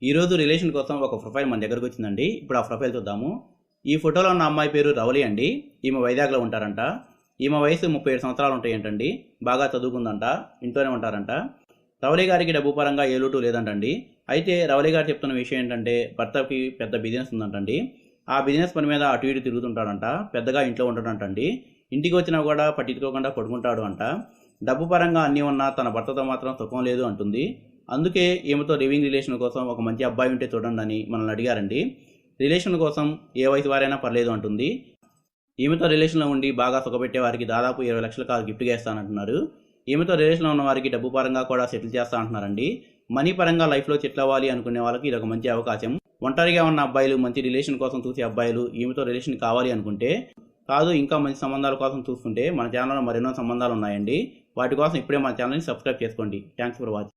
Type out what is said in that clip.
ఈరోజు రిలేషన్ కోసం ఒక ప్రొఫైల్ మన దగ్గరకు వచ్చిందండి. ఇప్పుడు ఆ ప్రొఫైల్ చూద్దాము. ఈ ఫోటోలో ఉన్న అమ్మాయి పేరు రవలి అండి. ఈమె వైజాగ్లో ఉంటారంట. ఈమె వయసు 37 సంవత్సరాలు ఉంటాయంటండి. బాగా చదువుకుందంట, ఇంట్లోనే ఉంటారంట. రవలి గారికి డబ్బు పరంగా ఏ లోటు లేదంటండి. అయితే రవలి గారు చెప్తున్న విషయం ఏంటంటే భర్తకి పెద్ద బిజినెస్ ఉందంటండి. ఆ బిజినెస్ పని మీద అటు ఇటు తిరుగుతుంటాడంట. పెద్దగా ఇంట్లో ఉండడంటండి. ఇంటికి వచ్చినా కూడా పట్టించుకోకుండా పడుకుంటాడు అంట. డబ్బు పరంగా అన్నీ ఉన్నా తన భర్తతో మాత్రం సుఖం లేదు అంటుంది. అందుకే ఈమెతో లివింగ్ రిలేషన్ కోసం ఒక మంచి అబ్బాయి ఉంటే చూడండి అని మనల్ని అడిగారండి. రిలేషన్ కోసం ఏ వయసు వారైనా పర్లేదు అంటుంది. ఈమెతో రిలేషన్లో ఉండి బాగా సుఖపెట్టే వారికి దాదాపు 20 లక్షల కారు గిఫ్ట్గా ఇస్తానంటున్నారు. ఈమెతో రిలేషన్లో ఉన్న వారికి డబ్బు పరంగా కూడా సెటిల్ చేస్తా అంటున్నారండి. మనీ పరంగా లైఫ్లో సెటిల్ అవ్వాలి అనుకునే వాళ్ళకి ఇది ఒక మంచి అవకాశం. ఒంటరిగా ఉన్న అబ్బాయిలు, మంచి రిలేషన్ కోసం చూసే అబ్బాయిలు ఈమెతో రిలేషన్ కావాలి అనుకుంటే, కాదు ఇంకా మంచి సంబంధాల కోసం చూస్తుంటే మన ఛానల్లో మరెన్నో సంబంధాలు ఉన్నాయండి. వాటి కోసం ఇప్పుడే మన ఛానల్ని సబ్స్క్రైబ్ చేసుకోండి. Thanks for watching.